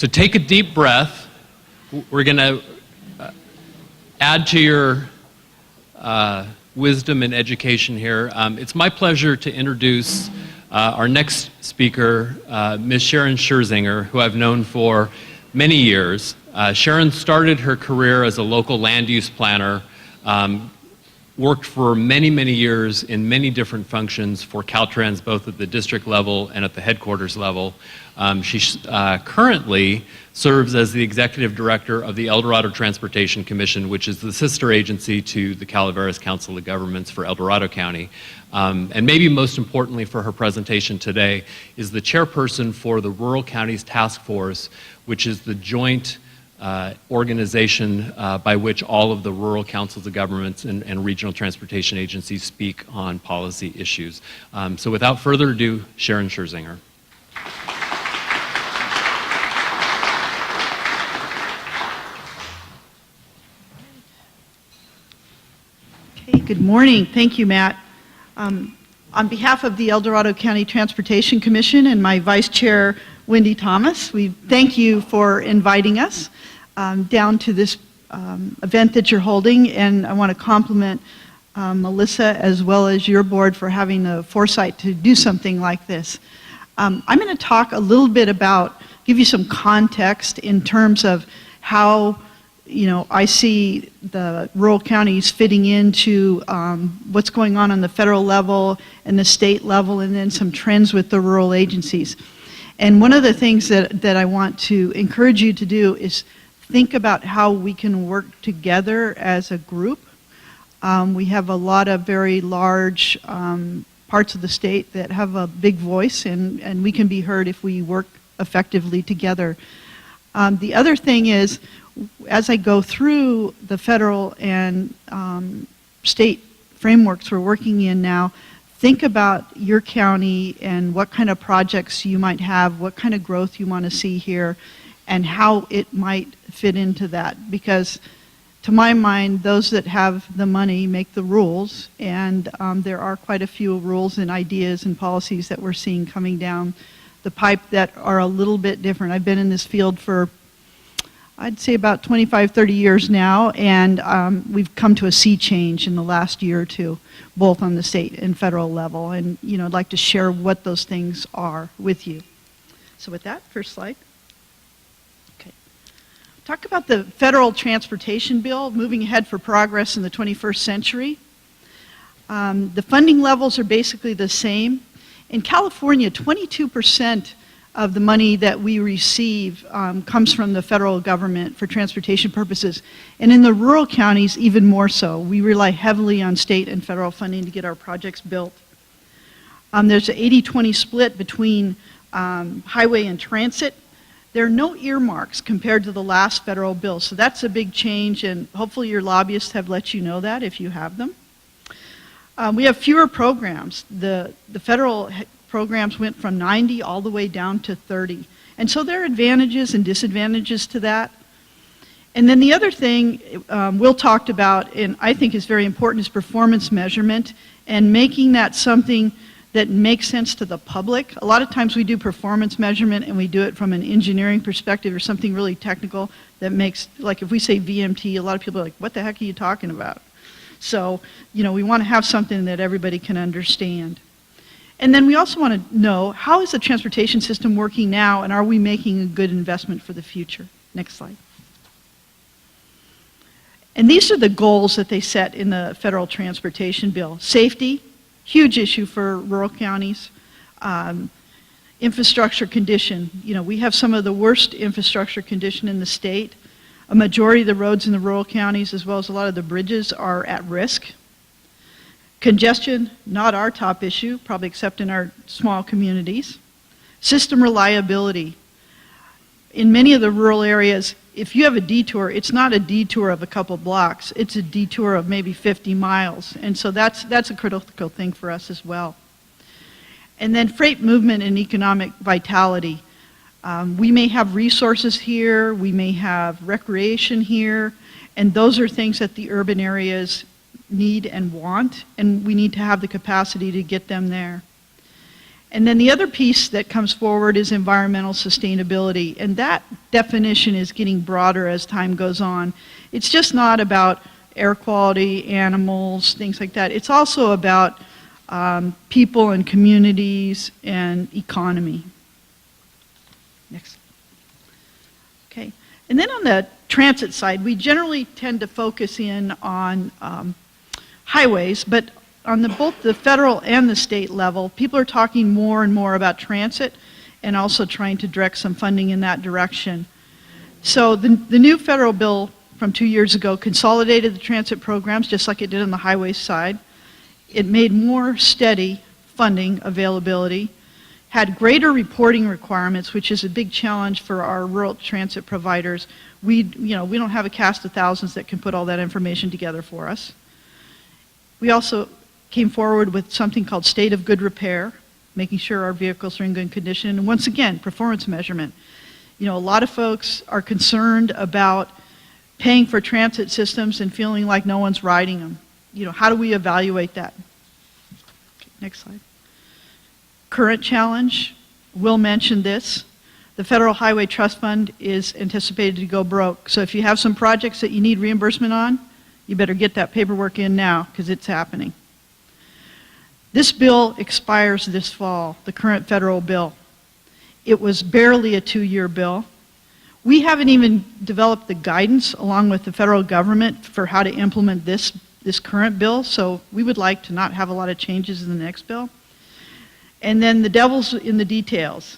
So take a deep breath. We're going to add to your wisdom and education here. It's my pleasure to introduce our next speaker, Ms. Sharon Scherzinger, who I've known for many years. Sharon started her career as a local land use planner, worked for many, many years in many different functions for Caltrans, both at the district level and at the headquarters level. She currently serves as the executive director of the El Dorado Transportation Commission, which is the sister agency to the Calaveras Council of Governments for El Dorado County. And maybe most importantly for her presentation today is the chairperson for the Rural Counties Task Force, which is the joint organization by which all of the rural councils of governments and regional transportation agencies speak on policy issues. So without further ado, Sharon Scherzinger. Okay, good morning. Thank you, Matt. On behalf of the El Dorado County Transportation Commission and my Vice Chair, Wendy Thomas, we thank you for inviting us down to this event that you're holding, and I want to compliment Melissa as well as your board for having the foresight to do something like this. I'm going to talk a little bit about, give you some context in terms of how I see the rural counties fitting into what's going on the federal level and the state level, and then some trends with the rural agencies. And one of the things that I want to encourage you to do is think about how we can work together as a group. We have a lot of very large parts of the state that have a big voice, and we can be heard if we work effectively together. The other thing is, as I go through the federal and state frameworks we're working in now, think about your county and what kind of projects you might have, what kind of growth you want to see here, and how it might fit into that. Because to my mind, those that have the money make the rules, and there are quite a few rules and ideas and policies that we're seeing coming down the pipe that are a little bit different. I've been in this field for, I'd say, about 25, 30 years now, and we've come to a sea change in the last year or two, both on the state and federal level, and I'd like to share what those things are with you. So with that, first slide. Okay. Talk about the federal transportation bill, moving ahead for progress in the 21st century. The funding levels are basically the same. In California, 22% of the money that we receive comes from the federal government for transportation purposes. And in the rural counties, even more so. We rely heavily on state and federal funding to get our projects built. There's an 80-20 split between highway and transit. There are no earmarks compared to the last federal bill, so that's a big change, and hopefully your lobbyists have let you know that if you have them. We have fewer programs. The federal programs went from 90 all the way down to 30. And so there are advantages and disadvantages to that. And then the other thing Will talked about, and I think is very important, is performance measurement and making that something that makes sense to the public. A lot of times we do performance measurement and we do it from an engineering perspective or something really technical that makes, like if we say VMT, a lot of people are like, what the heck are you talking about? So, we want to have something that everybody can understand. And then we also want to know, how is the transportation system working now, and are we making a good investment for the future? Next slide. And these are the goals that they set in the federal transportation bill. Safety, huge issue for rural counties. Infrastructure condition, we have some of the worst infrastructure condition in the state. A majority of the roads in the rural counties, as well as a lot of the bridges, are at risk. Congestion, not our top issue, probably except in our small communities. System reliability. In many of the rural areas, if you have a detour, it's not a detour of a couple blocks, it's a detour of maybe 50 miles. And so that's a critical thing for us as well. And then freight movement and economic vitality. We may have resources here, we may have recreation here, and those are things that the urban areas need and want, and we need to have the capacity to get them there. And then the other piece that comes forward is environmental sustainability, and that definition is getting broader as time goes on. It's just not about air quality, animals, things like that. It's also about people and communities and economy. Next. Okay. And then on the transit side, we generally tend to focus in on highways, but on both the federal and the state level, people are talking more and more about transit and also trying to direct some funding in that direction. So the new federal bill from 2 years ago consolidated the transit programs just like it did on the highway side. It made more steady funding availability, had greater reporting requirements, which is a big challenge for our rural transit providers. We don't have a cast of thousands that can put all that information together for us. We also came forward with something called state of good repair, making sure our vehicles are in good condition. And once again, performance measurement. A lot of folks are concerned about paying for transit systems and feeling like no one's riding them. How do we evaluate that? Okay, next slide. Current challenge, Will mentioned this. The Federal Highway Trust Fund is anticipated to go broke. So if you have some projects that you need reimbursement on, you better get that paperwork in now because it's happening. This bill expires this fall, the current federal bill. It was barely a 2-year bill. We haven't even developed the guidance along with the federal government for how to implement this current bill, so we would like to not have a lot of changes in the next bill. And then the devil's in the details.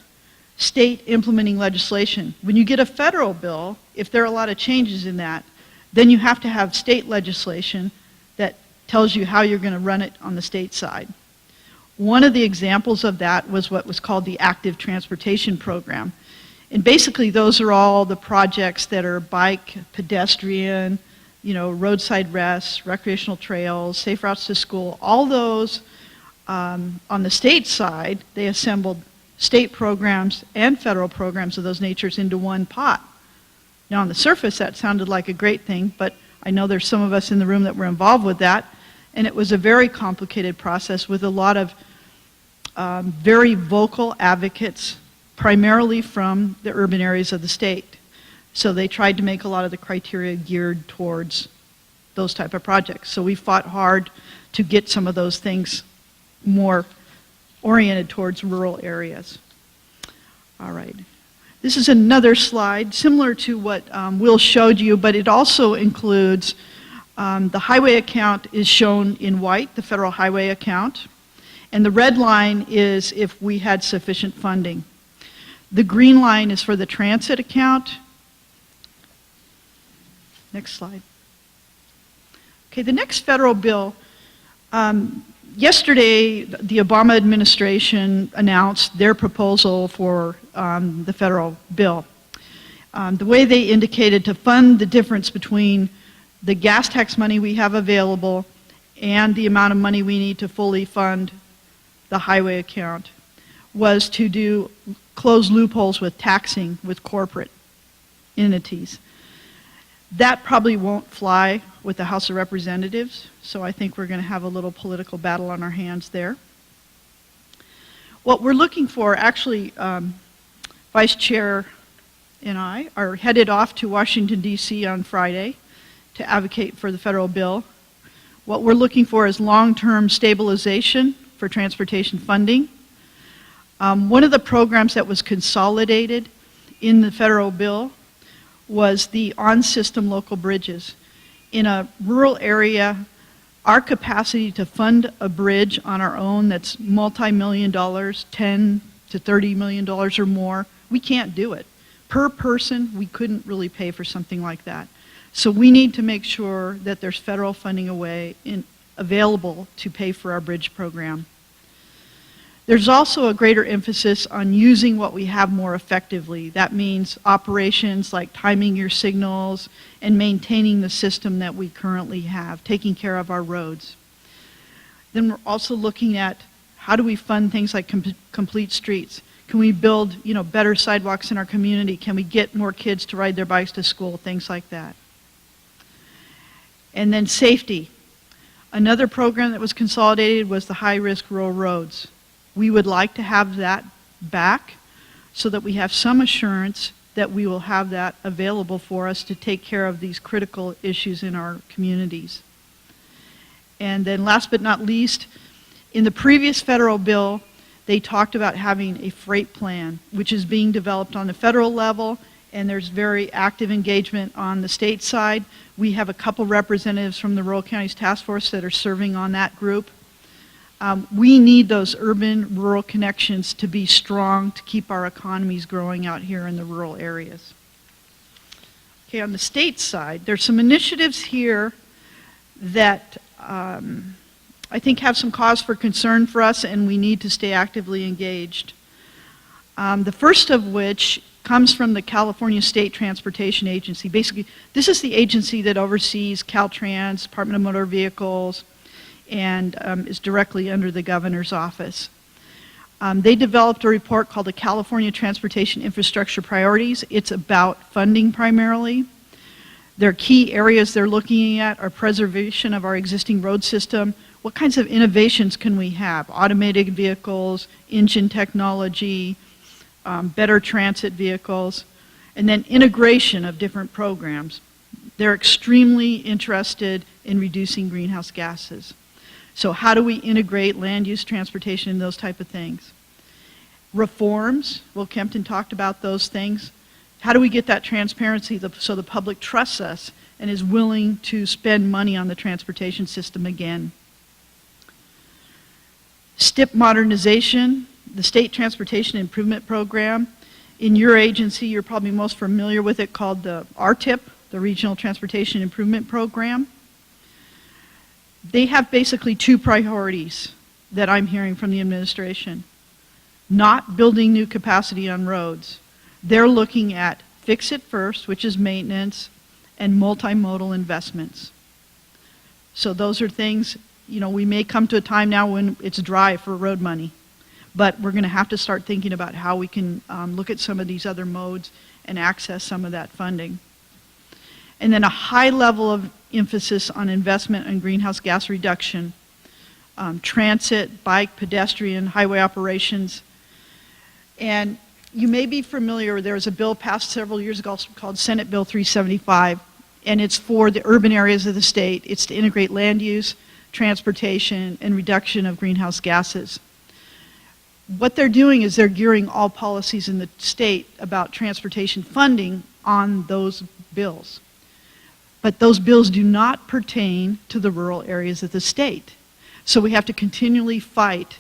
State implementing legislation. When you get a federal bill, if there are a lot of changes in that, then you have to have state legislation that tells you how you're going to run it on the state side. One of the examples of that was what was called the Active Transportation Program. And basically those are all the projects that are bike, pedestrian, roadside rests, recreational trails, safe routes to school, all those on the state side, they assembled state programs and federal programs of those natures into one pot. Now on the surface that sounded like a great thing, but I know there's some of us in the room that were involved with that, and it was a very complicated process with a lot of very vocal advocates, primarily from the urban areas of the state. So they tried to make a lot of the criteria geared towards those type of projects. So we fought hard to get some of those things more oriented towards rural areas. All right. This is another slide similar to what Will showed you, but it also includes the highway account is shown in white, the federal highway account, and the red line is if we had sufficient funding. The green line is for the transit account. Next slide. Okay, the next federal bill, yesterday the Obama administration announced their proposal for the federal bill. The way they indicated to fund the difference between the gas tax money we have available and the amount of money we need to fully fund the highway account was to close loopholes with taxing with corporate entities. That probably won't fly with the House of Representatives, so I think we're going to have a little political battle on our hands there. What we're looking for, actually, Vice Chair and I are headed off to Washington, D.C. on Friday to advocate for the federal bill. What we're looking for is long-term stabilization for transportation funding. One of the programs that was consolidated in the federal bill was the on-system local bridges. In a rural area, our capacity to fund a bridge on our own that's multi-million dollars, $10 to $30 million or more, we can't do it. Per person, we couldn't really pay for something like that. So we need to make sure that there's federal funding available to pay for our bridge program. There's also a greater emphasis on using what we have more effectively. That means operations like timing your signals and maintaining the system that we currently have, taking care of our roads. Then we're also looking at how do we fund things like complete streets? Can we build, better sidewalks in our community? Can we get more kids to ride their bikes to school? Things like that. And then safety. Another program that was consolidated was the high-risk rural roads. We would like to have that back so that we have some assurance that we will have that available for us to take care of these critical issues in our communities. And then last but not least, in the previous federal bill, they talked about having a freight plan, which is being developed on the federal level, and there's very active engagement on the state side. We have a couple representatives from the Rural Counties Task Force that are serving on that group. We need those urban-rural connections to be strong to keep our economies growing out here in the rural areas. Okay, on the state side, there's some initiatives here that I think have some cause for concern for us, and we need to stay actively engaged. The first of which comes from the California State Transportation Agency. Basically, this is the agency that oversees Caltrans, Department of Motor Vehicles, and is directly under the governor's office. They developed a report called the California Transportation Infrastructure Priorities. It's about funding primarily. Their key areas they're looking at are preservation of our existing road system. What kinds of innovations can we have? Automated vehicles, engine technology, better transit vehicles, and then integration of different programs. They're extremely interested in reducing greenhouse gases. So how do we integrate land use, transportation, and those type of things? Reforms, Will Kempton talked about those things. How do we get that transparency so the public trusts us and is willing to spend money on the transportation system again? STIP modernization, the State Transportation Improvement Program. In your agency, you're probably most familiar with it, called the RTIP, the Regional Transportation Improvement Program. They have basically two priorities that I'm hearing from the administration. Not building new capacity on roads. They're looking at fix it first, which is maintenance, and multimodal investments. So those are things, you know, we may come to a time now when it's dry for road money, but we're going to have to start thinking about how we can look at some of these other modes and access some of that funding. And then a high level of emphasis on investment in greenhouse gas reduction, transit, bike, pedestrian, highway operations. And you may be familiar, there was a bill passed several years ago called Senate Bill 375, and it's for the urban areas of the state. It's to integrate land use, transportation, and reduction of greenhouse gases. What they're doing is they're gearing all policies in the state about transportation funding on those bills. But those bills do not pertain to the rural areas of the state. So we have to continually fight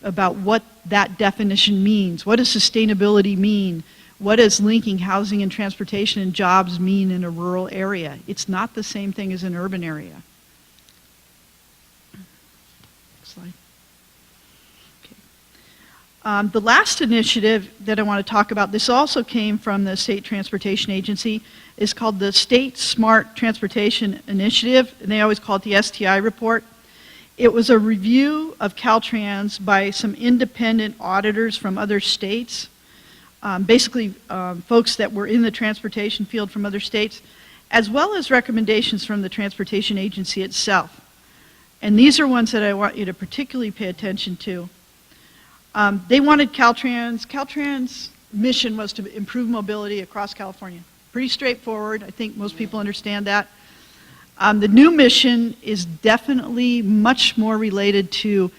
about what that definition means. What does sustainability mean? What does linking housing and transportation and jobs mean in a rural area? It's not the same thing as an urban area. Next slide. Okay. The last initiative that I want to talk about, this also came from the State Transportation Agency, is called the State Smart Transportation Initiative, and they always call it the STI report. It was a review of Caltrans by some independent auditors from other states, basically folks that were in the transportation field from other states, as well as recommendations from the Transportation Agency itself. And these are ones that I want you to particularly pay attention to. They wanted Caltrans' mission was to improve mobility across California. Pretty straightforward. I think most people understand that. The new mission is definitely much more related to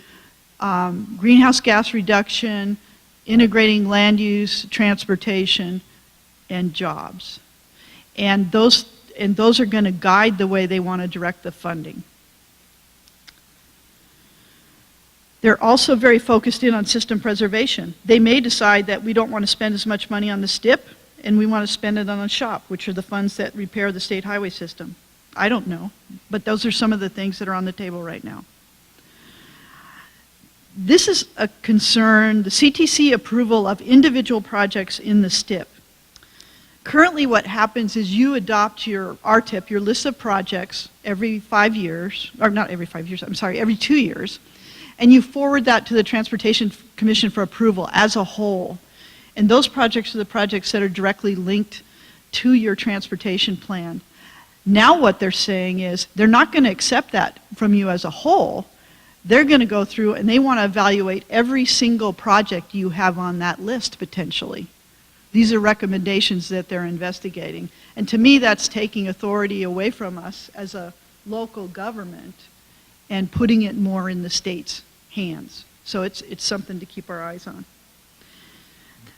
greenhouse gas reduction, integrating land use, transportation, and jobs. And those are going to guide the way they want to direct the funding. They're also very focused in on system preservation. They may decide that we don't want to spend as much money on the STIP, and we want to spend it on the SHOP, which are the funds that repair the state highway system. I don't know, but those are some of the things that are on the table right now. This is a concern, the CTC approval of individual projects in the STIP. Currently what happens is you adopt your RTIP, your list of projects, every 5 years, or not every 5 years, I'm sorry, every 2 years, and you forward that to the Transportation Commission for approval as a whole. And those projects are the projects that are directly linked to your transportation plan. Now what they're saying is they're not going to accept that from you as a whole. They're going to go through and they want to evaluate every single project you have on that list potentially. These are recommendations that they're investigating. And to me, that's taking authority away from us as a local government and putting it more in the state's hands. So it's something to keep our eyes on.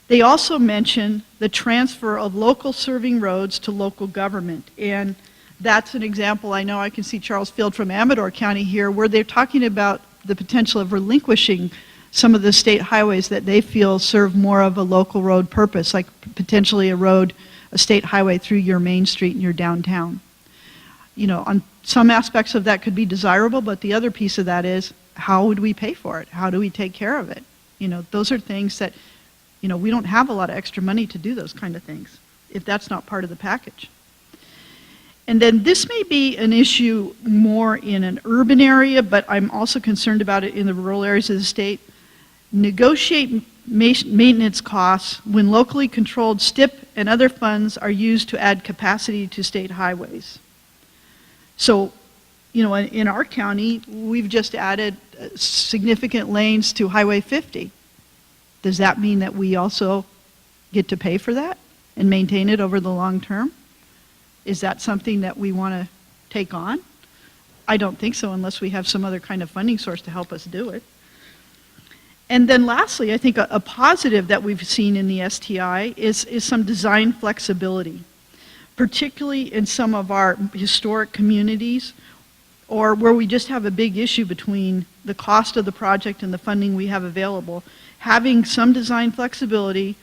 They also mention the transfer of local serving roads to local government. And that's an example. I know I can see Charles Field from Amador County here, where they're talking about the potential of relinquishing some of the state highways that they feel serve more of a local road purpose, like potentially a state highway through your main street in your downtown. You know, on some aspects of that could be desirable, but the other piece of that is, how would we pay for it? How do we take care of it? You know, those are things that, you know, we don't have a lot of extra money to do those kind of things if that's not part of the package. And then this may be an issue more in an urban area, but I'm also concerned about it in the rural areas of the state. Negotiate maintenance costs when locally controlled STIP and other funds are used to add capacity to state highways. So, you know, in our county, we've just added significant lanes to Highway 50. Does that mean that we also get to pay for that and maintain it over the long term? Is that something that we want to take on? I don't think so, unless we have some other kind of funding source to help us do it. And then lastly, I think a positive that we've seen in the STI is some design flexibility, particularly in some of our historic communities, or where we just have a big issue between the cost of the project and the funding we have available. Having some design flexibility,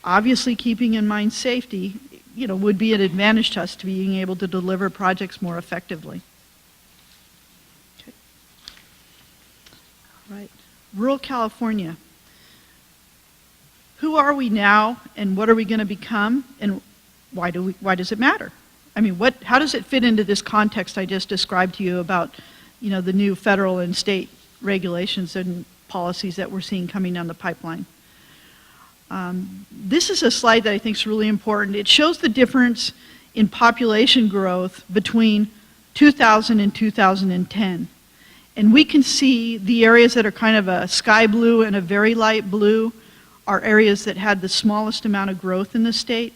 obviously keeping in mind safety, you know, would be an advantage to us to being able to deliver projects more effectively. Okay. All right. Rural California. Who are we now, and what are we going to become, and why does it matter? I mean, how does it fit into this context I just described to you about, you know, the new federal and state regulations and policies that we're seeing coming down the pipeline? This is a slide that I think is really important. It shows the difference in population growth between 2000 and 2010. And we can see the areas that are kind of a sky blue and a very light blue are areas that had the smallest amount of growth in the state.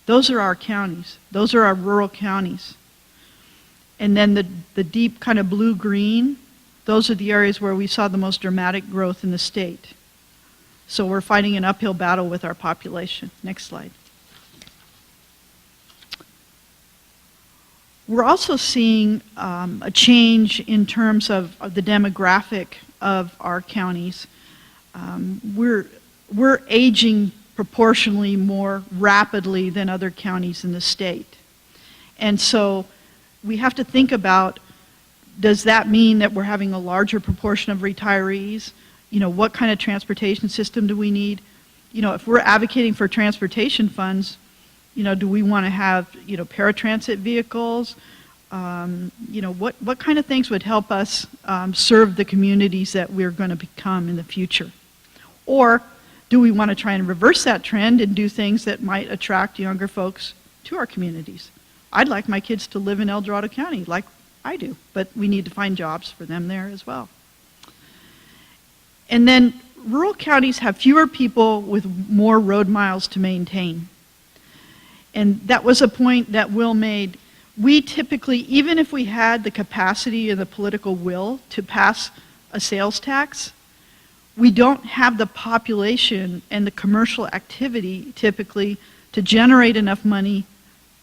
Those are our counties. Those are our rural counties. And then the deep kind of blue-green, those are the areas where we saw the most dramatic growth in the state. So we're fighting an uphill battle with our population. Next slide. We're also seeing a change in terms of the demographic of our counties. We're aging proportionally more rapidly than other counties in the state. And so we have to think about, does that mean that we're having a larger proportion of retirees? You know, what kind of transportation system do we need? You know, if we're advocating for transportation funds, you know, do we want to have, you know, paratransit vehicles? You know, what kind of things would help us serve the communities that we're going to become in the future? Or do we want to try and reverse that trend and do things that might attract younger folks to our communities? I'd like my kids to live in El Dorado County like I do, but we need to find jobs for them there as well. And then rural counties have fewer people with more road miles to maintain. And that was a point that Will made. We typically, even if we had the capacity and the political will to pass a sales tax, we don't have the population and the commercial activity typically to generate enough money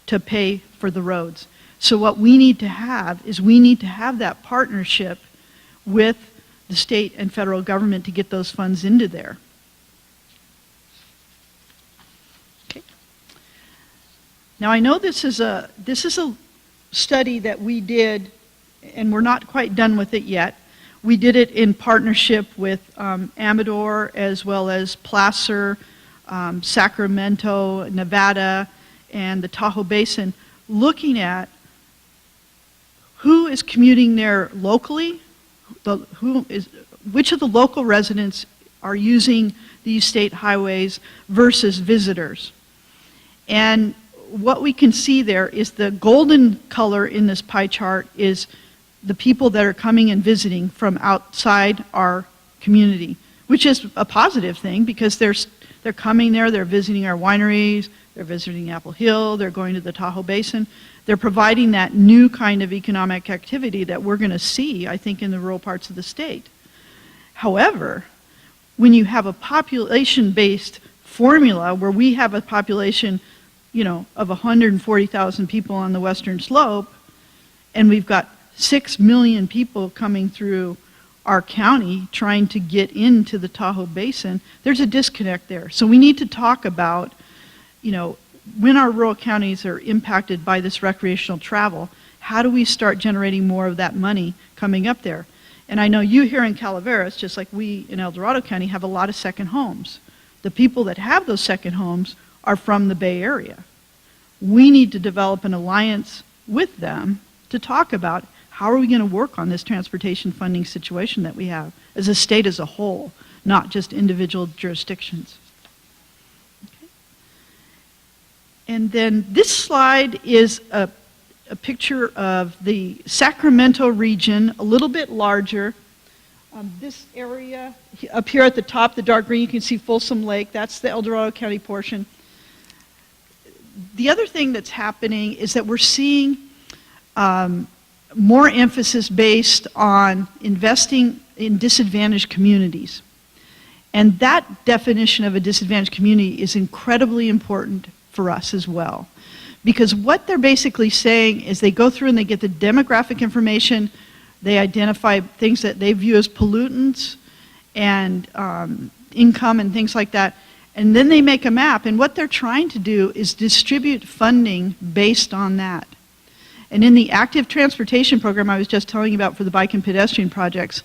to pay for the roads. So what we need to have is we need to have that partnership with the state and federal government to get those funds into there. Okay. Now I know this is a study that we did, and we're not quite done with it yet. We did it in partnership with Amador as well as Placer, Sacramento, Nevada, and the Tahoe Basin, looking at who is commuting there locally, which of the local residents are using these state highways versus visitors. And what we can see there is the golden color in this pie chart is the people that are coming and visiting from outside our community, which is a positive thing because they're coming there, they're visiting our wineries, they're visiting Apple Hill, they're going to the Tahoe Basin. They're providing that new kind of economic activity that we're going to see, I think, in the rural parts of the state. However, when you have a population-based formula where we have a population, of 140,000 people on the western slope, and we've got 6 million people coming through our county trying to get into the Tahoe Basin, there's a disconnect there. So we need to talk about, when our rural counties are impacted by this recreational travel, how do we start generating more of that money coming up there? And I know you here in Calaveras, just like we in El Dorado County, have a lot of second homes. The people that have those second homes are from the Bay Area. We need to develop an alliance with them to talk about how are we going to work on this transportation funding situation that we have as a state as a whole, not just individual jurisdictions. Okay. And then this slide is a picture of the Sacramento region, a little bit larger. This area up here at the top, the dark green, you can see Folsom Lake. That's the El Dorado County portion. The other thing that's happening is that we're seeing more emphasis based on investing in disadvantaged communities. And that definition of a disadvantaged community is incredibly important for us as well. Because what they're basically saying is they go through and they get the demographic information, they identify things that they view as pollutants and income and things like that, and then they make a map, and what they're trying to do is distribute funding based on that. And in the active transportation program I was just telling you about for the bike and pedestrian projects,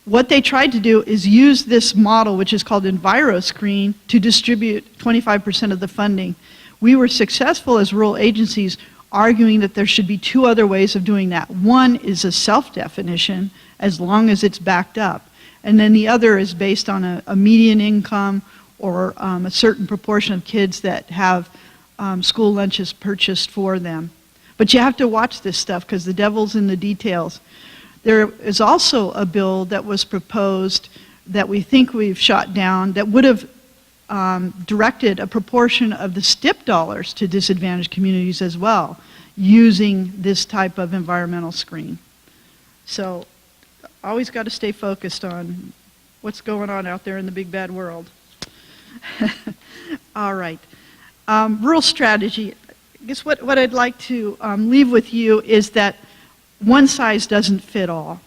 what they tried to do is use this model, which is called EnviroScreen, to distribute 25% of the funding. We were successful as rural agencies arguing that there should be two other ways of doing that. One is a self-definition, as long as it's backed up. And then the other is based on a median income or a certain proportion of kids that have school lunches purchased for them. But you have to watch this stuff because the devil's in the details. There is also a bill that was proposed that we think we've shot down that would have directed a proportion of the STIP dollars to disadvantaged communities as well, using this type of environmental screen. So always got to stay focused on what's going on out there in the big bad world. All right. Rural strategy. I guess what I'd like to leave with you is that one size doesn't fit all.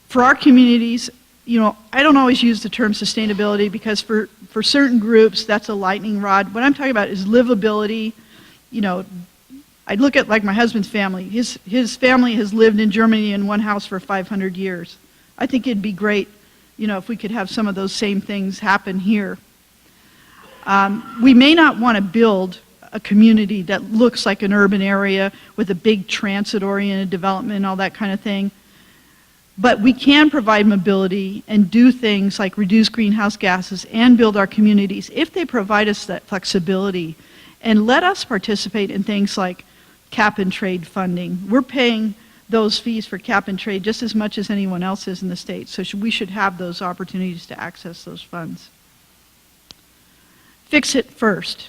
For our communities, I don't always use the term sustainability because for certain groups, that's a lightning rod. What I'm talking about is livability. I'd look at like my husband's family. His family has lived in Germany in one house for 500 years. I think it'd be great, if we could have some of those same things happen here. We may not want to build a community that looks like an urban area with a big transit-oriented development and all that kind of thing. But we can provide mobility and do things like reduce greenhouse gases and build our communities if they provide us that flexibility and let us participate in things like cap and trade funding. We're paying those fees for cap and trade just as much as anyone else is in the state, so we should have those opportunities to access those funds. Fix it first.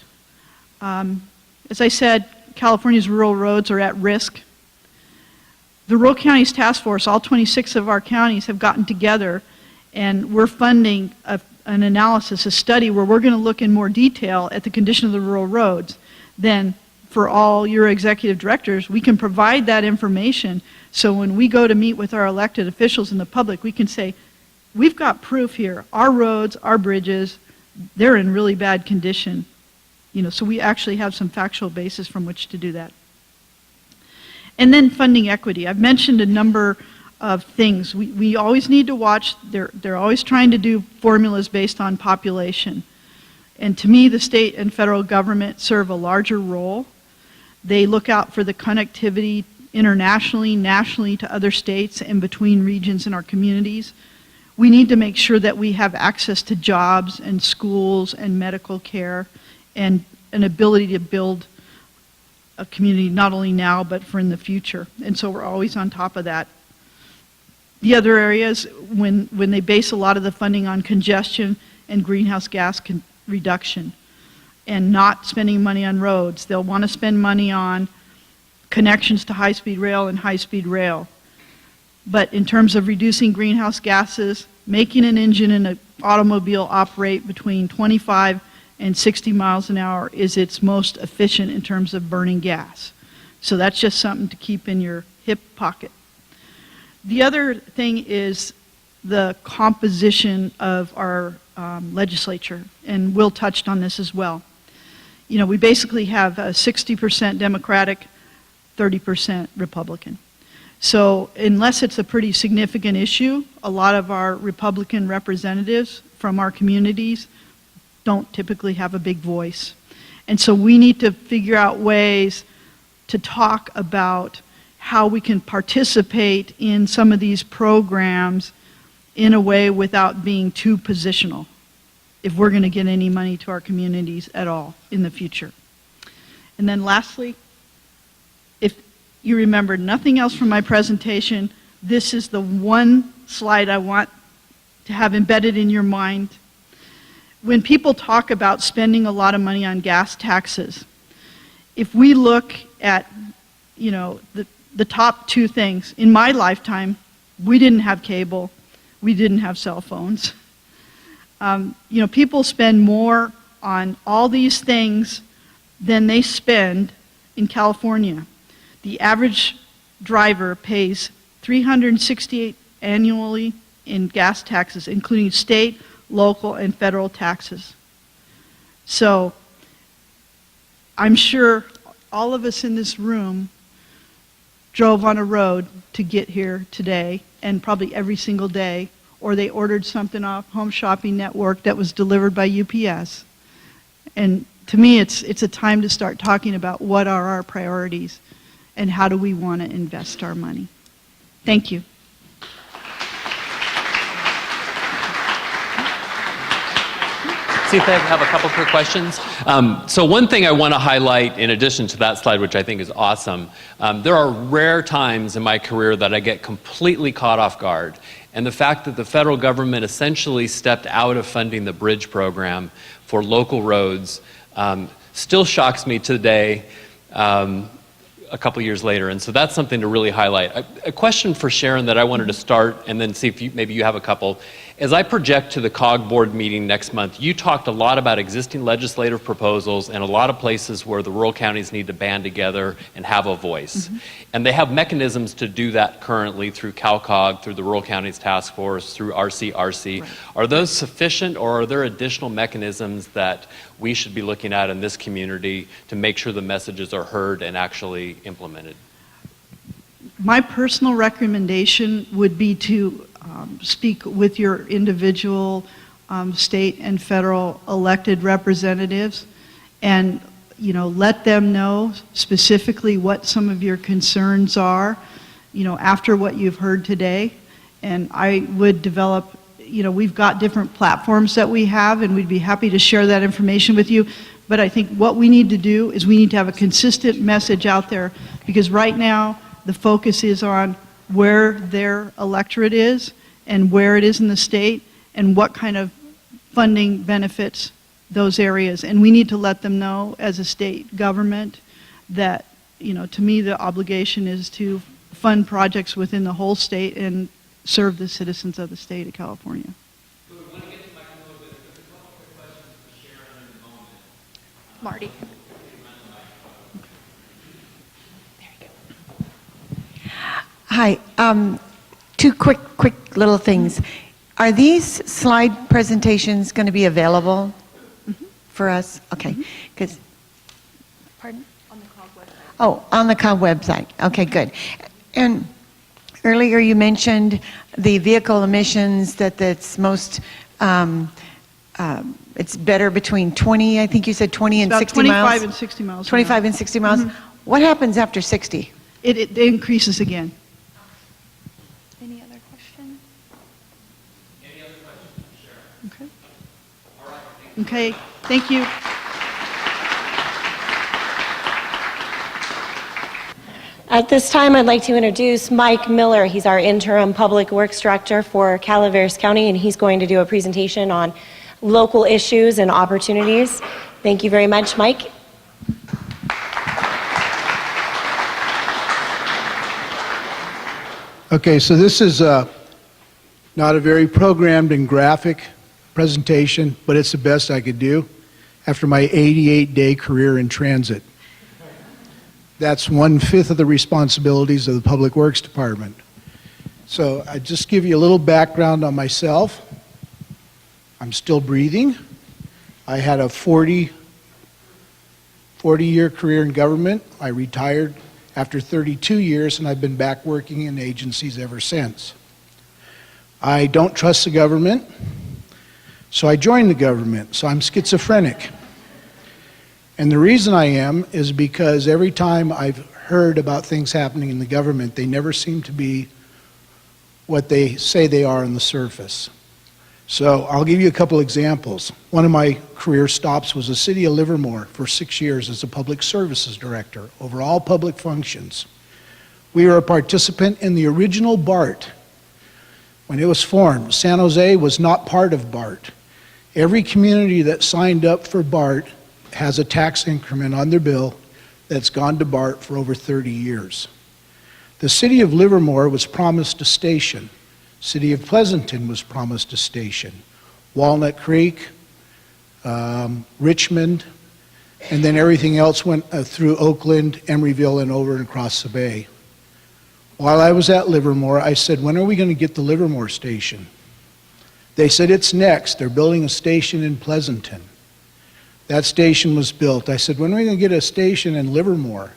As I said, California's rural roads are at risk. The Rural Counties Task Force, all 26 of our counties have gotten together and we're funding an analysis, a study where we're going to look in more detail at the condition of the rural roads. Then for all your executive directors, we can provide that information so when we go to meet with our elected officials and the public, we can say, we've got proof here. Our roads, our bridges, they're in really bad condition. So we actually have some factual basis from which to do that. And then funding equity. I've mentioned a number of things. We always need to watch. They're always trying to do formulas based on population. And to me, the state and federal government serve a larger role. They look out for the connectivity internationally, nationally to other states and between regions in our communities. We need to make sure that we have access to jobs and schools and medical care and an ability to build a community not only now but for in the future. And so we're always on top of that. The other areas, when they base a lot of the funding on congestion and greenhouse gas reduction and not spending money on roads, they'll want to spend money on connections to high-speed rail and high-speed rail. But in terms of reducing greenhouse gases, making an engine in an automobile operate between 25 and 60 miles an hour is its most efficient in terms of burning gas. So that's just something to keep in your hip pocket. The other thing is the composition of our legislature, and Will touched on this as well. You know, we basically have a 60% Democratic, 30% Republican. So unless it's a pretty significant issue, a lot of our Republican representatives from our communities don't typically have a big voice. And so we need to figure out ways to talk about how we can participate in some of these programs in a way without being too positional, if we're going to get any money to our communities at all in the future. And then lastly, if you remember nothing else from my presentation, this is the one slide I want to have embedded in your mind. When people talk about spending a lot of money on gas taxes, if we look at, you know, the top two things, in my lifetime, we didn't have cable, we didn't have cell phones. You know, people spend more on all these things than they spend in California. The average driver pays $368 annually in gas taxes, including state, local, and federal taxes. So I'm sure all of us in this room drove on a road to get here today, and probably every single day, or they ordered something off Home Shopping Network that was delivered by UPS. And to me, it's a time to start talking about what are our priorities and how do we want to invest our money. Thank you. See if I have a couple quick questions. So one thing I want to highlight in addition to that slide, which I think is awesome, there are rare times in my career that I get completely caught off guard. And the fact that the federal government essentially stepped out of funding the bridge program for local roads still shocks me today, a couple years later. And so that's something to really highlight. A question for Sharon that I wanted to start and then see if maybe you have a couple. As I project to the COG board meeting next month, you talked a lot about existing legislative proposals and a lot of places where the rural counties need to band together and have a voice. Mm-hmm. And they have mechanisms to do that currently through CalCOG, through the Rural Counties Task Force, through RCRC. Right. Are those sufficient, or are there additional mechanisms that we should be looking at in this community to make sure the messages are heard and actually implemented? My personal recommendation would be to speak with your individual state and federal elected representatives and, you know, let them know specifically what some of your concerns are, you know, after what you've heard today. And I would develop, you know, we've got different platforms that we have, and we'd be happy to share that information with you. But I think what we need to do is we need to have a consistent message out there, because right now the focus is on where their electorate is and where it is in the state and what kind of funding benefits those areas. And we need to let them know as a state government that, you know, to me the obligation is to fund projects within the whole state and serve the citizens of the state of California. Marty. Hi. Two quick little things. Are these slide presentations going to be available for us? Okay. Because, pardon? On the COG website. Oh, on the COG website. Okay, good. And earlier you mentioned the vehicle emissions, that's most, it's better between 20, I think you said 20 and 60 miles? 25 and 60 miles. 25 and 60 miles. What happens after 60? It increases again. Any other questions? Any other questions, Sharon? Okay. All right. Okay, thank you. At this time, I'd like to introduce Mike Miller. He's our interim public works director for Calaveras County, and he's going to do a presentation on local issues and opportunities. Thank you very much, Mike. Okay, so this is not a very programmed and graphic presentation, but it's the best I could do after my 88-day career in transit. That's 1/5 of the responsibilities of the Public Works Department. So I just give you a little background on myself. I'm still breathing. I had a 40-year career in government. I retired after 32 years, and I've been back working in agencies ever since. I don't trust the government, so I joined the government. So I'm schizophrenic. And the reason I am is because every time I've heard about things happening in the government, they never seem to be what they say they are on the surface. So I'll give you a couple examples. One of my career stops was the city of Livermore for 6 years as a public services director over all public functions. We were a participant in the original BART. When it was formed, San Jose was not part of BART. Every community that signed up for BART has a tax increment on their bill that's gone to BART for over 30 years. The city of Livermore was promised a station. City of Pleasanton was promised a station. Walnut Creek, Richmond, and then everything else went through Oakland, Emeryville, and over and across the bay. While I was at Livermore, I said, when are we going to get the Livermore station? They said, it's next. They're building a station in Pleasanton. That station was built. I said, when are we going to get a station in Livermore?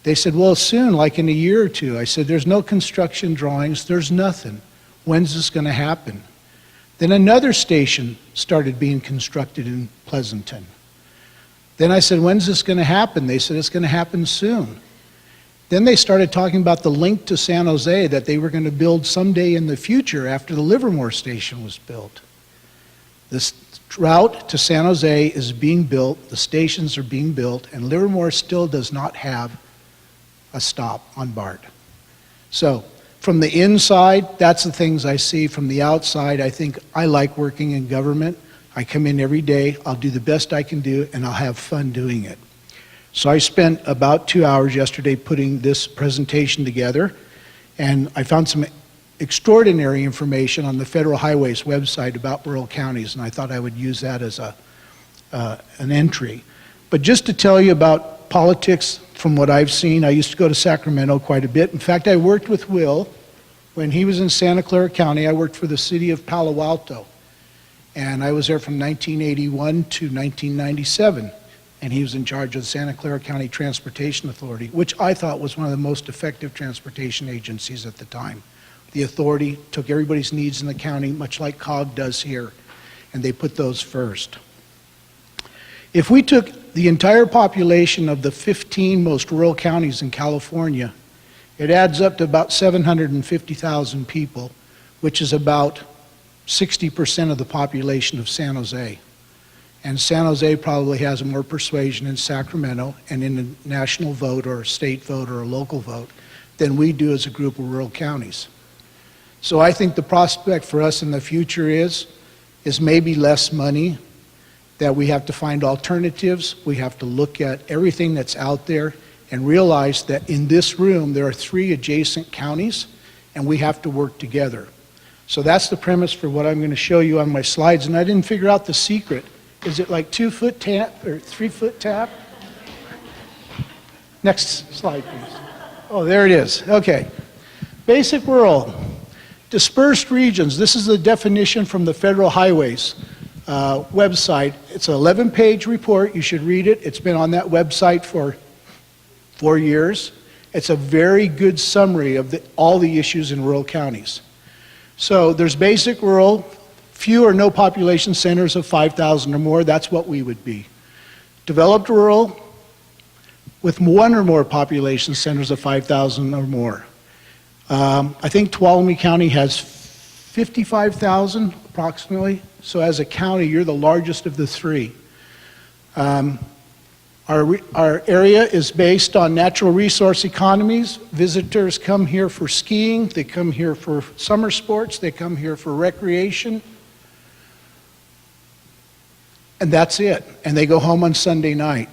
They said, well, soon, like in a year or two. I said, there's no construction drawings, there's nothing. When's this going to happen? Then another station started being constructed in Pleasanton. Then I said, when's this going to happen? They said, it's going to happen soon. Then they started talking about the link to San Jose that they were going to build someday in the future after the Livermore station was built. This route to San Jose is being built, the stations are being built, and Livermore still does not have a stop on BART. So from the inside, that's the things I see. From the outside, I think I like working in government. I come in every day, I'll do the best I can do, and I'll have fun doing it. So I spent about 2 hours yesterday putting this presentation together, and I found some extraordinary information on the Federal Highways website about rural counties, and I thought I would use that as an entry. But just to tell you about politics from what I've seen, I used to go to Sacramento quite a bit. In fact, I worked with Will when he was in Santa Clara County. I worked for the city of Palo Alto, and I was there from 1981 to 1997, and he was in charge of the Santa Clara County Transportation Authority, which I thought was one of the most effective transportation agencies at the time. The authority took everybody's needs in the county, much like CCOG does here, and they put those first. If we took the entire population of the 15 most rural counties in California, it adds up to about 750,000 people, which is about 60% of the population of San Jose. And San Jose probably has more persuasion in Sacramento and in a national vote or a state vote or a local vote than we do as a group of rural counties. So I think the prospect for us in the future is maybe less money, that we have to find alternatives. We have to look at everything that's out there and realize that in this room there are 3 adjacent counties and we have to work together. So that's the premise for what I'm going to show you on my slides, and I didn't figure out the secret. Is it like 2-foot tap or 3-foot tap? Next slide, please. Oh, there it is. Okay. Basic rural. Dispersed regions. This is the definition from the Federal Highways website. It's an 11-page report. You should read it. It's been on that website for 4 years. It's a very good summary of all the issues in rural counties. So there's basic rural, few or no population centers of 5,000 or more. That's what we would be. Developed rural with 1 or more population centers of 5,000 or more. I think Tuolumne County has 55,000 approximately. So as a county, you're the largest of the 3. Our Our area is based on natural resource economies. Visitors come here for skiing, they come here for summer sports, they come here for recreation. And that's it. And they go home on Sunday night.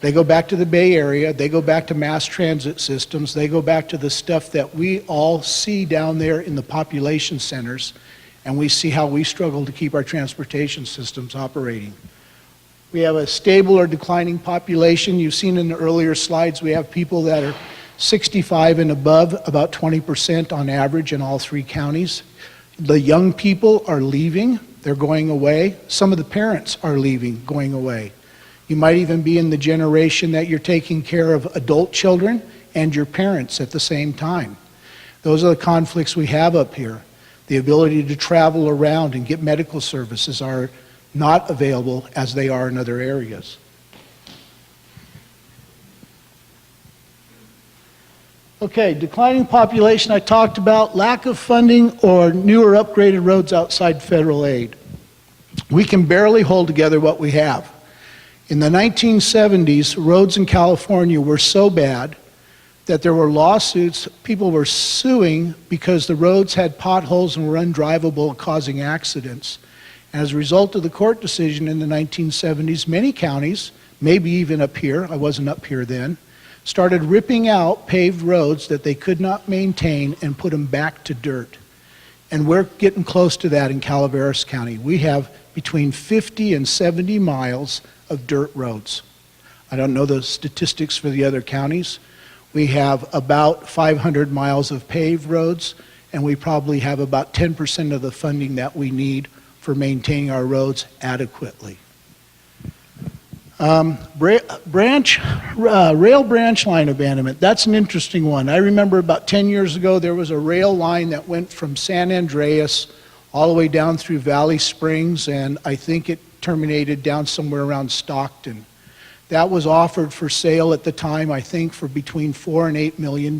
They go back to the Bay Area, they go back to mass transit systems, they go back to the stuff that we all see down there in the population centers, and we see how we struggle to keep our transportation systems operating. We have a stable or declining population. You've seen in the earlier slides, we have people that are 65 and above, about 20% on average in all 3 counties. The young people are leaving, they're going away. Some of the parents are leaving, going away. You might even be in the generation that you're taking care of adult children and your parents at the same time. Those are the conflicts we have up here. The ability to travel around and get medical services are not available as they are in other areas. Okay, declining population I talked about, lack of funding or newer upgraded roads outside federal aid. We can barely hold together what we have. In the 1970s, roads in California were so bad that there were lawsuits, people were suing because the roads had potholes and were undrivable, causing accidents. As a result of the court decision in the 1970s, many counties, maybe even up here, I wasn't up here then, started ripping out paved roads that they could not maintain and put them back to dirt. And we're getting close to that in Calaveras County. We have between 50 and 70 miles of dirt roads. I don't know the statistics for the other counties. We have about 500 miles of paved roads, and we probably have about 10% of the funding that we need for maintaining our roads adequately. Rail branch line abandonment, that's an interesting one. I remember about 10 years ago there was a rail line that went from San Andreas all the way down through Valley Springs, and I think it terminated down somewhere around Stockton. That was offered for sale at the time, I think, for between $4 and $8 million.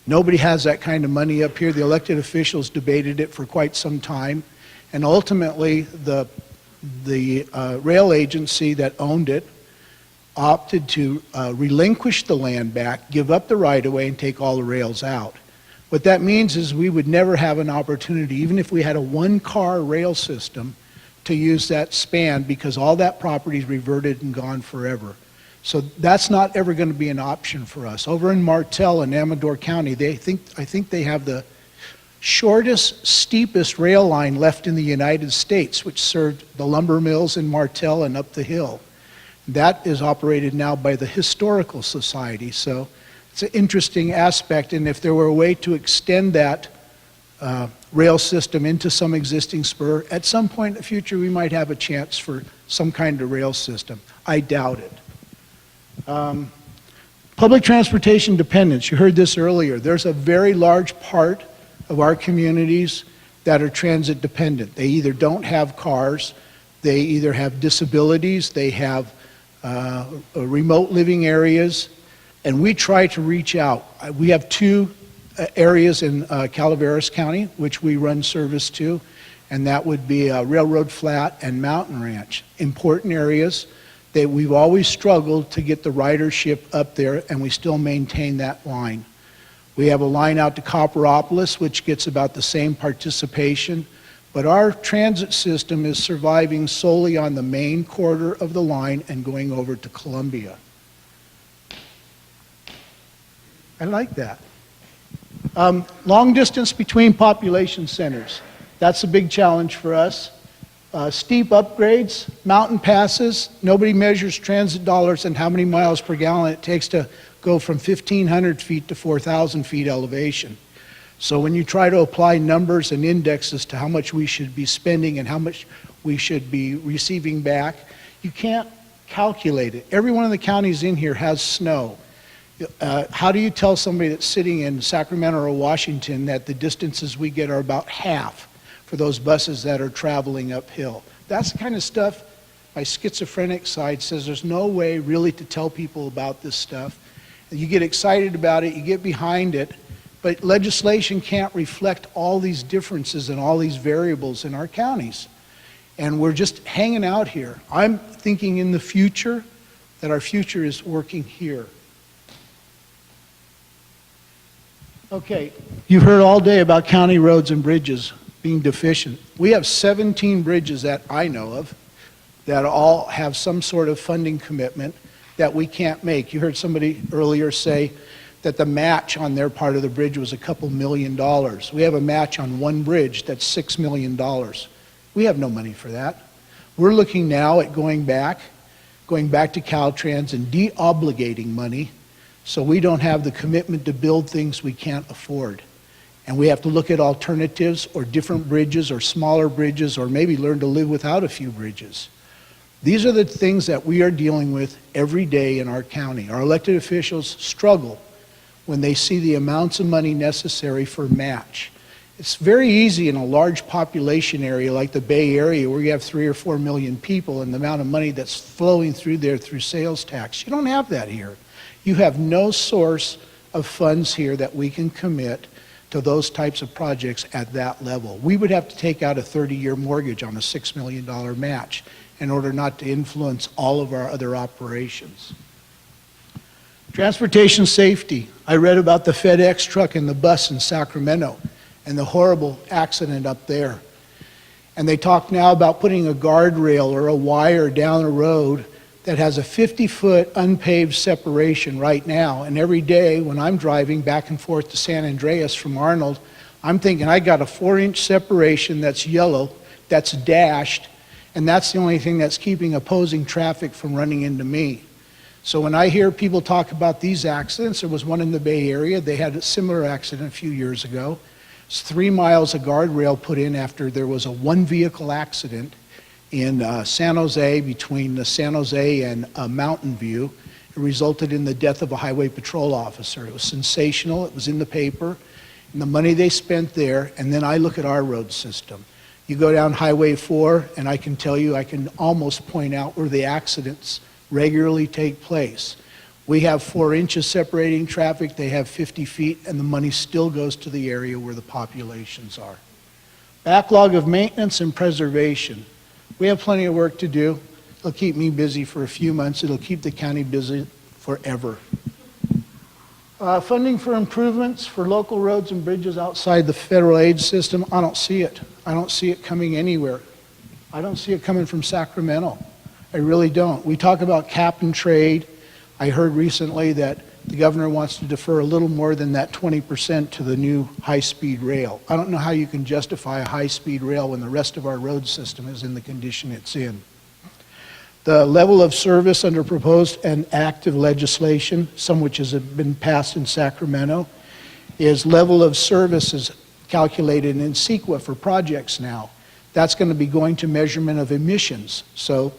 Nobody has that kind of money up here. The elected officials debated it for quite some time. And ultimately, the rail agency that owned it opted to relinquish the land back, give up the right-of-way, and take all the rails out. What that means is we would never have an opportunity, even if we had a one-car rail system, to use that span, because all that property is reverted and gone forever. So that's not ever going to be an option for us. Over in Martell in Amador County, I think they have the shortest, steepest rail line left in the United States, which served the lumber mills in Martell and up the hill. That is operated now by the Historical Society, so it's an interesting aspect, and if there were a way to extend that rail system into some existing spur, at some point in the future we might have a chance for some kind of rail system. I doubt it. Public transportation dependence, you heard this earlier. There's a very large part of our communities that are transit dependent. They either don't have cars, they either have disabilities, they have remote living areas, and we try to reach out. We have 2 areas in Calaveras County which we run service to, and that would be Railroad Flat and Mountain Ranch. Important areas that we've always struggled to get the ridership up there, and we still maintain that line. We have a line out to Copperopolis, which gets about the same participation, but our transit system is surviving solely on the main corridor of the line and going over to Columbia. I like that. Long distance between population centers. That's a big challenge for us. Steep upgrades, mountain passes. Nobody measures transit dollars and how many miles per gallon it takes to go from 1,500 feet to 4,000 feet elevation. So when you try to apply numbers and indexes to how much we should be spending and how much we should be receiving back, you can't calculate it. Every one of the counties in here has snow. How do you tell somebody that's sitting in Sacramento or Washington that the distances we get are about half for those buses that are traveling uphill? That's the kind of stuff my schizophrenic side says there's no way really to tell people about this stuff. You get excited about it, you get behind it, but legislation can't reflect all these differences and all these variables in our counties. And we're just hanging out here. I'm thinking in the future, that our future is working here. Okay, you've heard all day about county roads and bridges being deficient. We have 17 bridges that I know of that all have some sort of funding commitment that we can't make. You heard somebody earlier say that the match on their part of the bridge was a couple $1 million. We have a match on one bridge that's $6 million. We have no money for that. We're looking now at going back to Caltrans and de-obligating money so we don't have the commitment to build things we can't afford. And we have to look at alternatives or different bridges or smaller bridges or maybe learn to live without a few bridges. These are the things that we are dealing with every day in our county. Our elected officials struggle when they see the amounts of money necessary for match. It's very easy in a large population area like the Bay Area where you have 3 or 4 million people and the amount of money that's flowing through there through sales tax. You don't have that here. You have no source of funds here that we can commit to those types of projects at that level. We would have to take out a 30-year mortgage on a $6 million match in order not to influence all of our other operations. Transportation safety. I read about the FedEx truck and the bus in Sacramento and the horrible accident up there. And they talk now about putting a guardrail or a wire down a road that has a 50-foot unpaved separation right now. And every day when I'm driving back and forth to San Andreas from Arnold, I'm thinking I got a 4-inch separation that's yellow, that's dashed, and that's the only thing that's keeping opposing traffic from running into me. So when I hear people talk about these accidents, there was one in the Bay Area, they had a similar accident a few years ago. It's 3 miles of guardrail put in after there was a 1-vehicle accident in San Jose, between the San Jose and Mountain View. It resulted in the death of a highway patrol officer. It was sensational, it was in the paper, and the money they spent there, and then I look at our road system. You go down Highway 4, and I can tell you, I can almost point out where the accidents regularly take place. We have 4 inches separating traffic, they have 50 feet, and the money still goes to the area where the populations are. Backlog of maintenance and preservation. We have plenty of work to do. It'll keep me busy for a few months. It'll keep the county busy forever. Funding for improvements for local roads and bridges outside the federal aid system, I don't see it. I don't see it coming anywhere. I don't see it coming from Sacramento. I really don't. We talk about cap and trade. I heard recently that the governor wants to defer a little more than that 20% to the new high-speed rail. I don't know how you can justify a high-speed rail when the rest of our road system is in the condition it's in. The level of service under proposed and active legislation, some which has been passed in Sacramento, is level of services calculated in CEQA for projects now. That's going to be going to measurement of emissions. So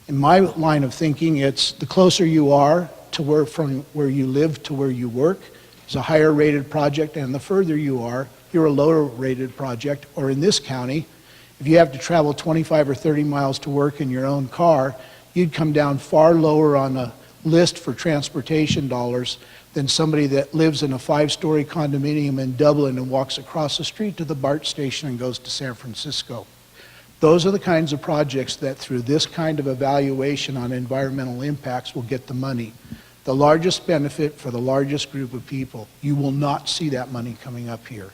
in my line of thinking, it's the closer you are to from where you live to where you work is a higher rated project, and the further you are, you're a lower rated project. Or in this county, if you have to travel 25 or 30 miles to work in your own car, you'd come down far lower on a list for transportation dollars than somebody that lives in a 5-story condominium in Dublin and walks across the street to the BART station and goes to San Francisco. Those are the kinds of projects that through this kind of evaluation on environmental impacts will get the money. The largest benefit for the largest group of people. You will not see that money coming up here.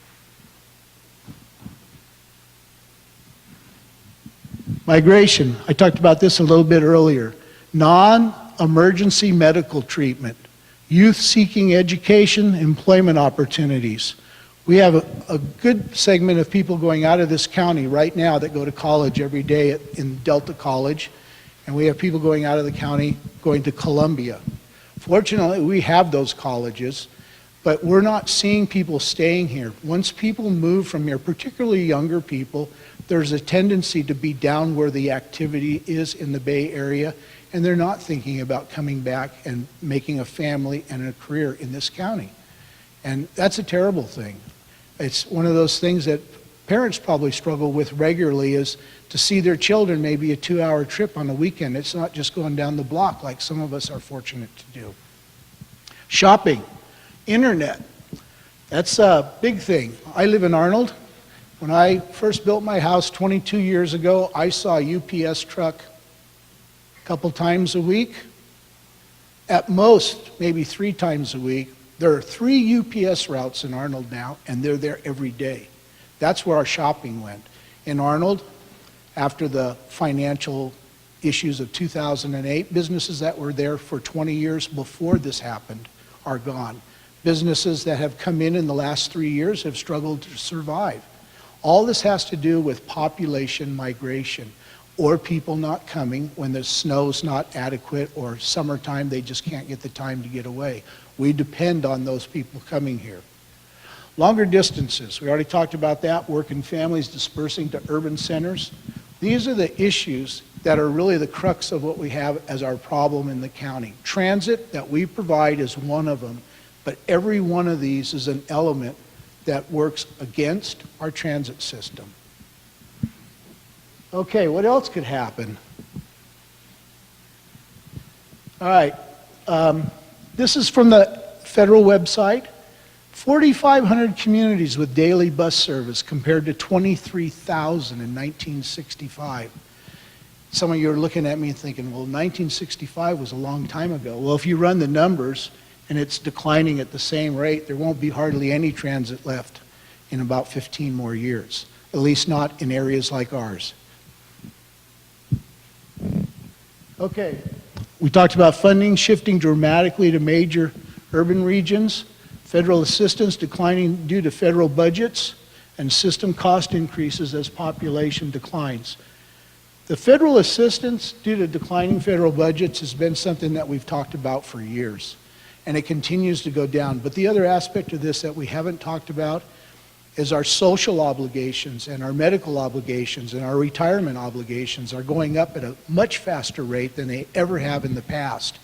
Migration, I talked about this a little bit earlier. Non-emergency medical treatment, youth seeking education, employment opportunities. We have a good segment of people going out of this county right now that go to college every day in Delta College, and we have people going out of the county going to Columbia. Fortunately, we have those colleges, but we're not seeing people staying here. Once people move from here, particularly younger people, there's a tendency to be down where the activity is in the Bay Area, and they're not thinking about coming back and making a family and a career in this county. And that's a terrible thing. It's one of those things that parents probably struggle with regularly, is to see their children maybe a 2-hour trip on a weekend. It's not just going down the block like some of us are fortunate to do. Shopping, internet, that's a big thing. I live in Arnold. When I first built my house 22 years ago, I saw a UPS truck a couple times a week. at most, maybe 3 times a week. There are 3 UPS routes in Arnold now, and they're there every day. That's where our shopping went. In Arnold, after the financial issues of 2008, businesses that were there for 20 years before this happened are gone. Businesses that have come in the last 3 years have struggled to survive. All this has to do with population migration, or people not coming when the snow's not adequate, or summertime they just can't get the time to get away. We depend on those people coming here. Longer distances, we already talked about that, working families dispersing to urban centers. These are the issues that are really the crux of what we have as our problem in the county. Transit that we provide is one of them, but every one of these is an element that works against our transit system. Okay, what else could happen? All right, this is from the federal website. 4,500 communities with daily bus service compared to 23,000 in 1965. Some of you are looking at me and thinking, well, 1965 was a long time ago. Well, if you run the numbers and it's declining at the same rate, there won't be hardly any transit left in about 15 more years, at least not in areas like ours. Okay, we talked about funding shifting dramatically to major urban regions, federal assistance declining due to federal budgets, and system cost increases as population declines. The federal assistance due to declining federal budgets has been something that we've talked about for years, and it continues to go down. But the other aspect of this that we haven't talked about is our social obligations and our medical obligations and our retirement obligations are going up at a much faster rate than they ever have in the past.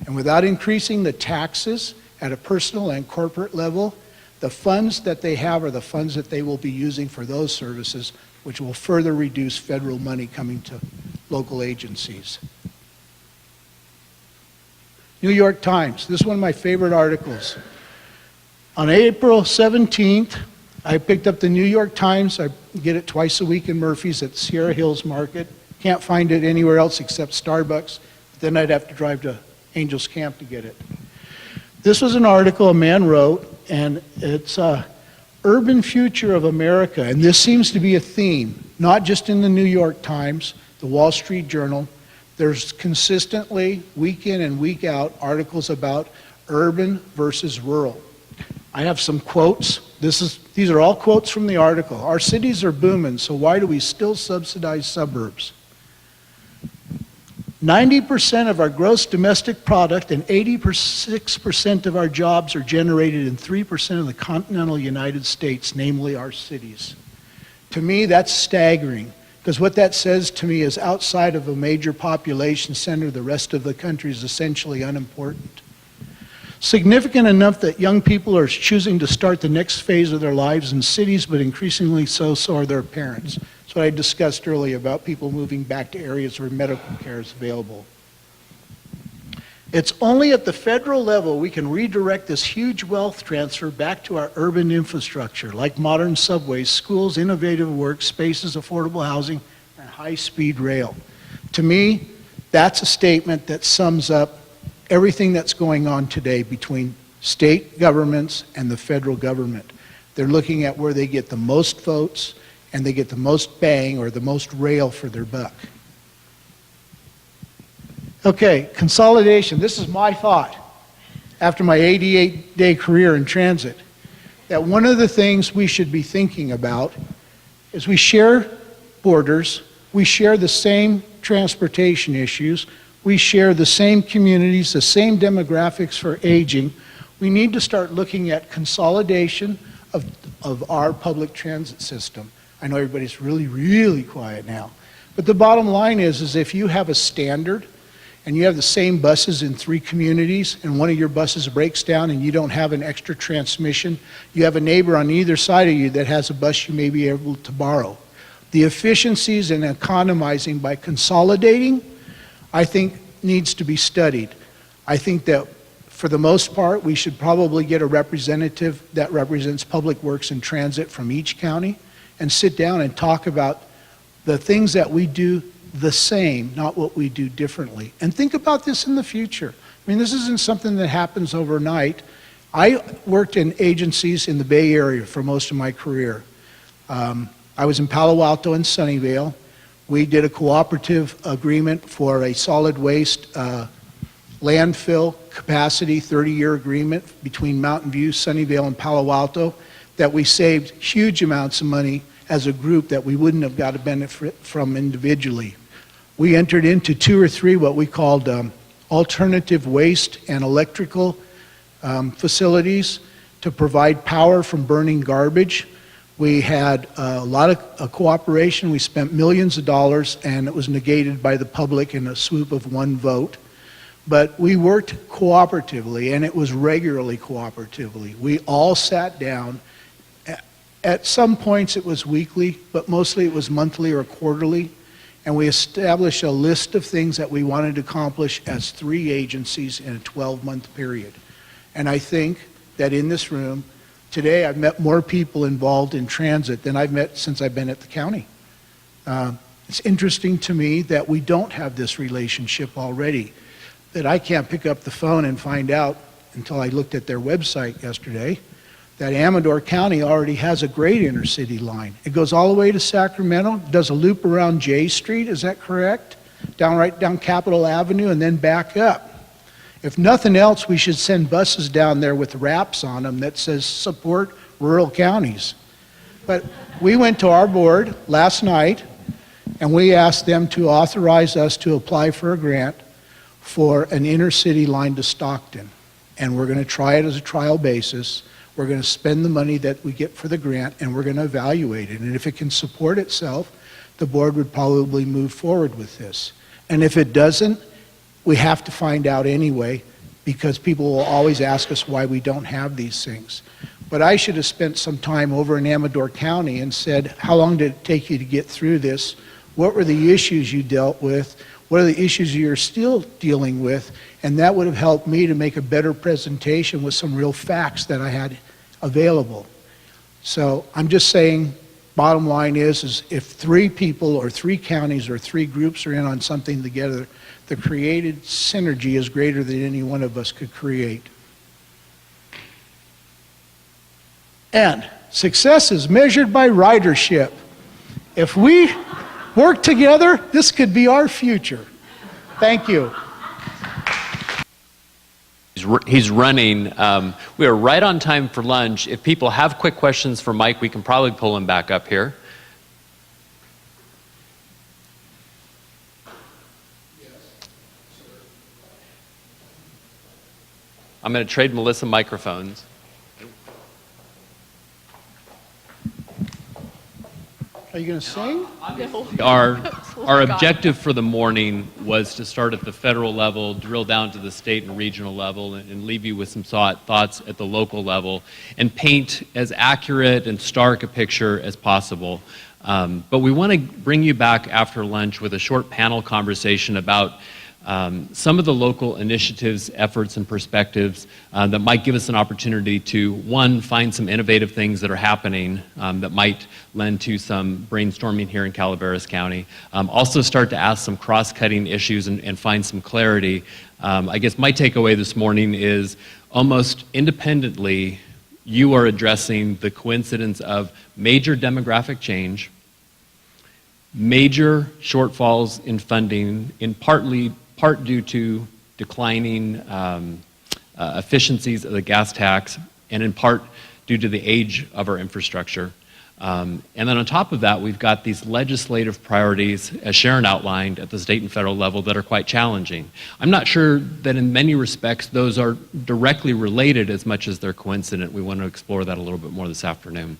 And without increasing the taxes at a personal and corporate level, the funds that they have are the funds that they will be using for those services, which will further reduce federal money coming to local agencies. New York Times, this is one of my favorite articles. On April 17th, I picked up the New York Times. I get it twice a week in Murphy's at Sierra Hills Market. Can't find it anywhere else except Starbucks. Then I'd have to drive to Angels Camp to get it. This was an article a man wrote, and it's Urban Future of America. And this seems to be a theme, not just in the New York Times, the Wall Street Journal. There's consistently, week in and week out, articles about urban versus rural. I have some quotes. These are all quotes from the article. Our cities are booming, so why do we still subsidize suburbs? 90% of our gross domestic product and 86% of our jobs are generated in 3% of the continental United States, namely our cities. To me, that's staggering, because what that says to me is outside of a major population center, the rest of the country is essentially unimportant. Significant enough that young people are choosing to start the next phase of their lives in cities, but increasingly so are their parents. That's what I discussed earlier about people moving back to areas where medical care is available. It's only at the federal level we can redirect this huge wealth transfer back to our urban infrastructure, like modern subways, schools, innovative work spaces, affordable housing, and high-speed rail. To me, that's a statement that sums up everything that's going on today between state governments and the federal government. They're looking at where they get the most votes and they get the most bang or the most rail for their buck. Okay, consolidation. This is my thought after my 88-day career in transit, that one of the things we should be thinking about is we share borders, we share the same transportation issues, we share the same communities, the same demographics for aging. We need to start looking at consolidation of our public transit system. I know everybody's really, really quiet now. But the bottom line is if you have a standard and you have the same buses in 3 communities and one of your buses breaks down and you don't have an extra transmission, you have a neighbor on either side of you that has a bus you may be able to borrow. The efficiencies in economizing by consolidating, I think, needs to be studied. I think that for the most part, we should probably get a representative that represents public works and transit from each county and sit down and talk about the things that we do the same, not what we do differently. And think about this in the future. I I mean, this isn't something that happens overnight. I worked in agencies in the Bay Area for most of my career. I was in Palo Alto and Sunnyvale. We did a cooperative agreement for a solid waste landfill capacity, 30-year agreement between Mountain View, Sunnyvale, and Palo Alto that we saved huge amounts of money as a group that we wouldn't have got a benefit from individually. We entered into 2 or 3 what we called alternative waste and electrical facilities to provide power from burning garbage. We had a lot of cooperation. We spent millions of dollars, and it was negated by the public in a swoop of 1 vote. But we worked cooperatively, and it was regularly cooperatively. We all sat down. At some points it was weekly, but mostly it was monthly or quarterly. And we established a list of things that we wanted to accomplish as 3 agencies in a 12-month period. And I think that in this room, today I've met more people involved in transit than I've met since I've been at the county. It's interesting to me that we don't have this relationship already, that I can't pick up the phone and find out until I looked at their website yesterday that Amador County already has a great intercity line. It goes all the way to Sacramento, does a loop around J Street, is that correct? Right down Capitol Avenue and then back up. If nothing else, we should send buses down there with wraps on them that says support rural counties. But we went to our board last night and we asked them to authorize us to apply for a grant for an intercity line to Stockton. And we're going to try it as a trial basis. We're going to spend the money that we get for the grant and we're going to evaluate it. And if it can support itself, the board would probably move forward with this. And if it doesn't, we have to find out anyway, because people will always ask us why we don't have these things. But I should have spent some time over in Amador County and said, how long did it take you to get through this? What were the issues you dealt with? What are the issues you're still dealing with? And that would have helped me to make a better presentation with some real facts that I had available. So I'm just saying, bottom line is if 3 people or 3 counties or 3 groups are in on something together, the created synergy is greater than any one of us could create. And success is measured by ridership. If we work together, this could be our future. Thank you. He's running. We are right on time for lunch. If people have quick questions for Mike, we can probably pull him back up here. I'm going to trade Melissa microphones. Are you going to sing? Our objective for the morning was to start at the federal level, drill down to the state and regional level, and leave you with some thoughts at the local level, and paint as accurate and stark a picture as possible. But we want to bring you back after lunch with a short panel conversation about some of the local initiatives, efforts, and perspectives that might give us an opportunity to, 1, find some innovative things that are happening that might lend to some brainstorming here in Calaveras County. Also start to ask some cross-cutting issues and find some clarity. I guess my takeaway this morning is almost independently, you are addressing the coincidence of major demographic change, major shortfalls in funding, in part due to declining efficiencies of the gas tax, and in part due to the age of our infrastructure. And then on top of that, we've got these legislative priorities, as Sharon outlined, at the state and federal level that are quite challenging. I'm not sure that in many respects those are directly related as much as they're coincident. We want to explore that a little bit more this afternoon.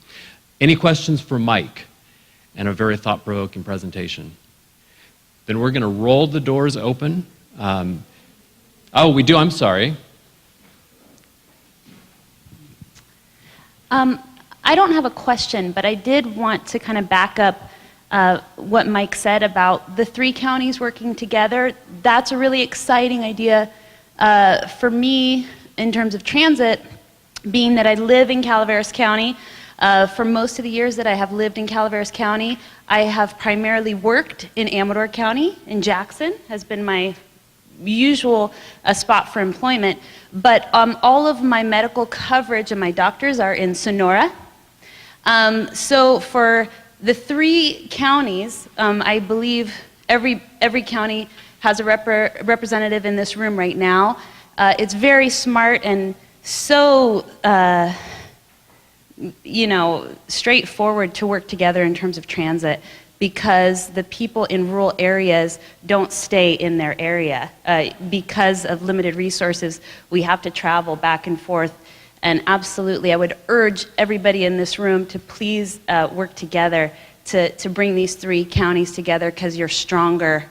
Any questions for Mike? And a very thought-provoking presentation. Then we're going to roll the doors open. Oh, we do, I'm sorry. I don't have a question, but I did want to kind of back up what Mike said about the 3 counties working together. That's a really exciting idea for me in terms of transit, being that I live in Calaveras County. For most of the years that I have lived in Calaveras County, I have primarily worked in Amador County, and Jackson has been my usual spot for employment. But all of my medical coverage and my doctors are in Sonora. So for the 3 counties, I believe every county has a representative in this room right now. It's very smart and so straightforward to work together in terms of transit, because the people in rural areas don't stay in their area. Because of limited resources, we have to travel back and forth. And absolutely, I would urge everybody in this room to please work together to bring these 3 counties together, because you're stronger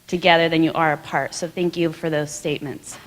together than you are apart. So thank you for those statements.